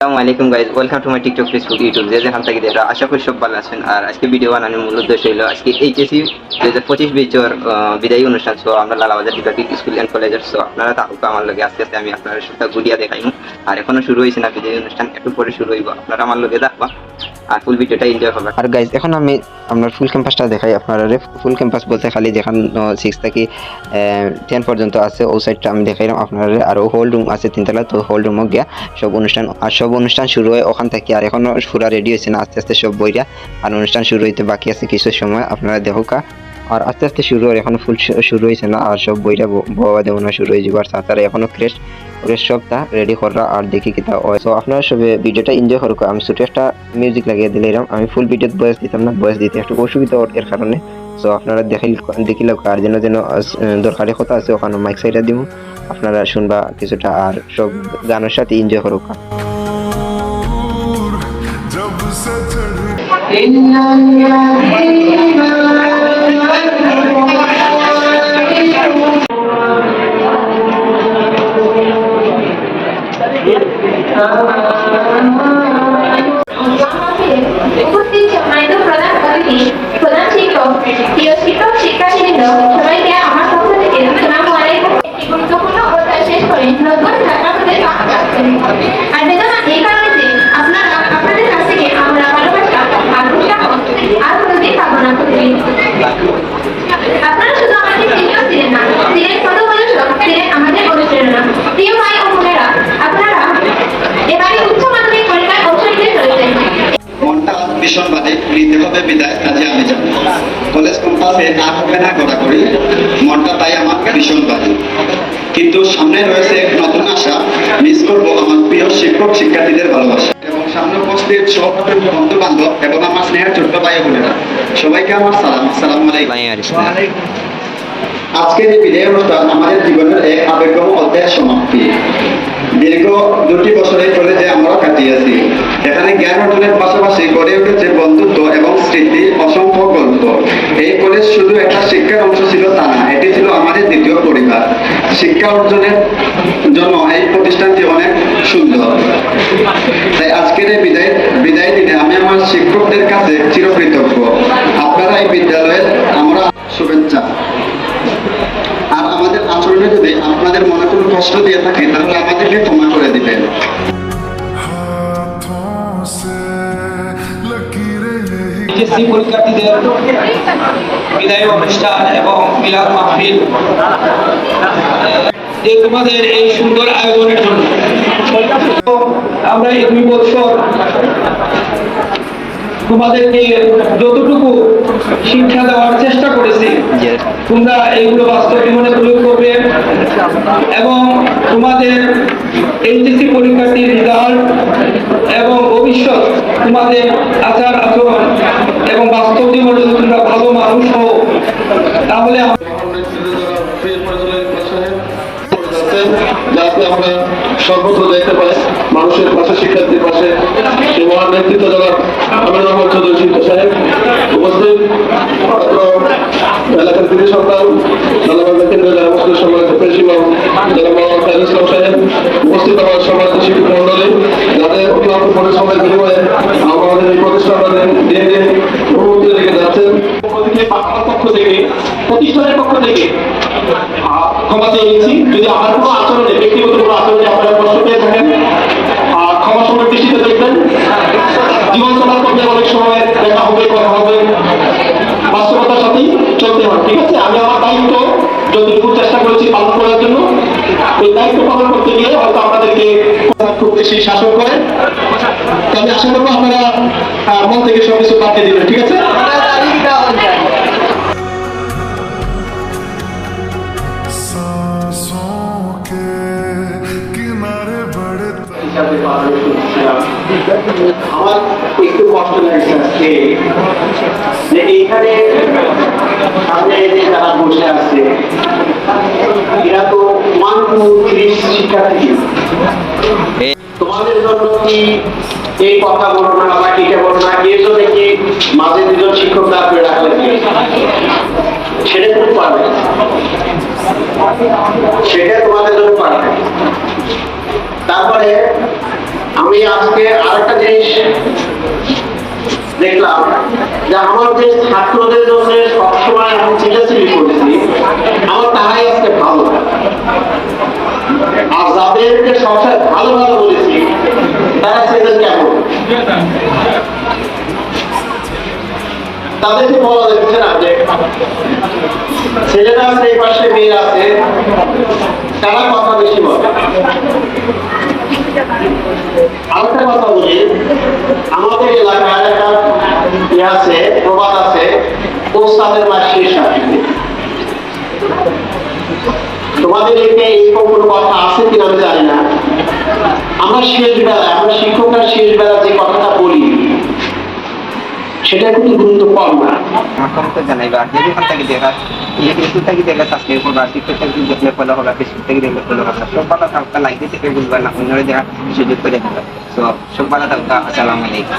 আসসালামু আলাইকুম guys, welcome to my TikTok, Facebook, YouTube যে যেখান থেকে দেখরা। আশা করি সব ভালো আছেন। আর আজকে ভিডিও বানানোর মূল উদ্দেশ্য হলো আজকে এইচএসসি 2025 বিচর বিদায়ী অনুষ্ঠান। সো আমরা লালাবাজার টিকাটিক স্কুল অ্যান্ড কলেজের। সো আপনারা থাকুক আমার লগে, আস্তে আস্তে আমি আপনার সবটা ঘুরিয়া দেখাইম। আর এখনো শুরু হয়েছে না বিদায়ী অনুষ্ঠান, একটু পরে শুরু হইব। আপনারা আমার লগে দেখবা আর ফুল ভিডিওটা এনজয় করবেন। আর গাইজ এখন আমি আপনার ফুল ক্যাম্পাসটা দেখাই আপনারা। ফুল ক্যাম্পাস বলতে খালি যেখান 6 থেকে 10 পর্যন্ত আছে ওই সাইডটা আমি দেখাইলাম আপনারা। আরও হোল রুম আছে 3তলা, তো হোল রুমও গিয়া সব অনুষ্ঠান শুরু হয় ওখান থেকে। আর এখনো পুরা রেডি হয়েছে না, আস্তে আস্তে সব বইরা। আর অনুষ্ঠান শুরু হইতে বাকি আছে কিছু সময়, আপনারা দেখুকা। আর আস্তে আস্তে শুরু হয়, এখনো ফুল শুরু হয়েছে না। আর সব বইরা বাবা দেওয়া শুরু হয়ে যাবার তারা এখনো ক্রেস্ট সবটা রেডি করা। আর দেখি কিতা হয়। তো আপনারা সব ভিডিওটা এনজয় করুক। আমি ছোটো একটা মিউজিক লাগিয়ে দিলাম। আমি ফুল ভিডিও বয়স দিতাম না, বয়স দিতে একটু অসুবিধা এর কারণে। তো আপনারা দেখিল আর যেন দরকারি কথা আছে ওখানে মাইক সাইডে দিব, আপনারা শুনবা কিছুটা। আর সব গানের সাথে এনজয় করুক। উপস্থিত সম্মানিত প্রধান অতিথি, প্রধান শিক্ষক, প্রিয় শিক্ষক শিক্ষার্থীবৃন্দ, সবাইকে আমার পক্ষ থেকে আসসালামু আলাইকুম। একটি গুরুত্বপূর্ণ অধ্যায় শেষ করে নতুন ছাত্রদের আর বেদনা এই কারণে যে আপনাদের কাছ থেকে আমরা ভালোবাসা আর উৎসাহ আর কোনোদিন কামনা করি। আপনারা শুধু আমাদের সিনিয়র ছিলেন না, ছিলেন পদবয়স্ক, ছিলেন আমাদের অনুপ্রেরণা। প্রিয় ভাই ও বোনেরা, আপনারা এবারে উচ্চ মাধ্যমিক পরীক্ষায় অংশ নিতে চলেছেন। মনটা ভীষণ বাদে নিতে হবে বিদায়, কাজে আমি যাব। কলেজ ক্যাম্পাসে না হবে না করি মনটা তাই আমার ভীষণ বাদে। কিন্তু সামনে রয়েছে নতুন আশা, মিস করবো আমার প্রিয় শিক্ষক শিক্ষার্থীদের ভালোবাসা এবং সামনে উপস্থিত সব বন্ধু বান্ধব এবং আমার স্নেহের ছোট্ট ভাই বোনেরা, সবাইকে আমার সালাম। আসসালামু আলাইকুম। আজকের এই বিদায় অনুষ্ঠান আমাদের জীবনের এক আবেগময় অধ্যায়ের সমাপ্তি। দীর্ঘ 2টি বছরে কলেজে আমরা কাটিয়েছি। এখানে জ্ঞান অর্জনের পাশাপাশি গড়ে উঠেছে বন্ধুত্ব এবং স্মৃতি, অসংখ্য গল্প। এই কলেজ শুধু একটা শিক্ষার অংশ ছিল তা না, এটি ছিল আমাদের দ্বিতীয় পরিবার। শিক্ষা অর্জনের জন্য এই প্রতিষ্ঠানটি অনেক সুন্দর। তাই আজকের এই বিদায় দিনে আমি আমার শিক্ষকদের কাছে চিরকৃতজ্ঞ। আপনারা এই বিদ্যালয়ের আমরা শুভেচ্ছা। আর আমাদের আচরণে যদি আপনাদের মনে কোনো কষ্ট দিয়ে থাকে তাহলে আমাদেরকে ক্ষমা করে দিবেন। এইচএসসি পরীক্ষার্থীদের বিদায় অনুষ্ঠান এবং মিলাদ মাহফিল, যে তোমাদের এই সুন্দর আয়োজনের জন্য আমরা এই 2 বছর তোমাদেরকে যতটুকু শিক্ষা দেওয়ার চেষ্টা করেছি, তোমরা এইগুলো বাস্তব জীবনে প্রয়োগ করবে এবং তোমাদের এইচএসসি পরীক্ষার্থীর রেজাল্ট এবং ভবিষ্যৎ তোমাদের আচার আচরণ এবং বাস্তব জীবনে যদি তোমরা ভালো মানুষ হও তাহলে যাতে আমরা সর্বত্র দেখতে পাই মানুষের পাশে, শিক্ষার্থীর পাশে সেই মহান নেতৃত্ব জনাব আমির রহমান চৌধুরী শিক্ষক সাহেব উপস্থিত, এলাকার কৃতি সন্তান লালাবাজার কেন্দ্রের জেলা মসজিদ সম্মানিত প্রিন্সিপাল জনাব মোহাম্মদ খায়রুল ইসলাম সাহেব, উপস্থিত আমার সম্মানিত শিক্ষক মন্ডলী, যাদের অত্যন্ত পরিশ্রমের বিনিময়ে আমাদের এই প্রতিষ্ঠানের দিন দিন বহুমূল্যে রেখে যাচ্ছেন। আমার পক্ষ থেকে, প্রতিষ্ঠানের পক্ষ থেকে ক্ষমা চেয়ে নিচ্ছি যদি আমার কোনো আচরণে, ব্যক্তিগত কোনো আচরণে আপনারা কষ্ট পেয়ে থাকেন। ক্ষমা সময় দৃষ্টিতে দেখবেন। জীবন চলার পথে অনেক সময় দেখা হবে, কথা হবে, বাস্তবতার সাথেই চলতে হয়, ঠিক আছে? আমি আমার দায়িত্ব যতটুকু চেষ্টা করেছি পালন করার জন্য, ওই দায়িত্ব পালন করতে গিয়ে হয়তো আপনাদেরকে খুব বেশি শাসন করে। আমি আশা করবো আপনারা মন থেকে সবকিছু বাদ দিয়ে দিবেন, ঠিক আছে? আমার একটু কষ্ট লাগছে আজকে যে এইখানে সামনে যে যারা বসে আছে এরা তো 1 to 30 শিক্ষার্থী। তোমাদের জন্য কি এই কথা বলো না বা এটা বলো না, এর জন্য কি মাঝে 2জন শিক্ষক দাঁড় করে রাখলে সেটা তুমি পারবে, সেটা তোমাদের জন্য পারবে। তারপরে আমি আজকে আরেকটা জিনিস দেখলাম যে আমার যে ছাত্রদের জন্য সবসময় আমি চিল্লাচিল্লি করেছি, আমার তারাই আজকে ভালো, আর যাদেরকে সবসময় ভালো ভালো বলেছি তারা ছেলেদের কেমন, তাদেরকে বলা যাচ্ছে না যে ছেলেরা আছে এই পাশে, মেয়েরা আছে, তারা কথা বেশি বলে। আরেকটা কথা বলি, আমাদের এলাকায় একটা আছে, প্রবাদ আছে, ওস্তাদের মার শেষ আছে। তোমাদের এরকম কোনো কথা আছে কিনা আমি জানি না। আমরা শেষ বেলায়, আমরা শিক্ষকরা শেষ বেলা যে কথাটা বলি সেটা কিন্তু গুরুত্ব কম না। আমার কম তো জানাইবা যদি ওখান থেকে দেখা ফেসবুক থেকে দেখলে সাবস্ক্রাইব করবা, টিকটক থেকে দেখলে ফলো হবে, ফেসবুক থেকে দেখলে ফলো হবে। সব ভালো থাকবা, লাইক দিতে কেউ ভুলবা না, অন্যরা দেখা সুযোগ করে দেবে। তো সব ভালো থাকবা, আসসালামু আলাইকুম।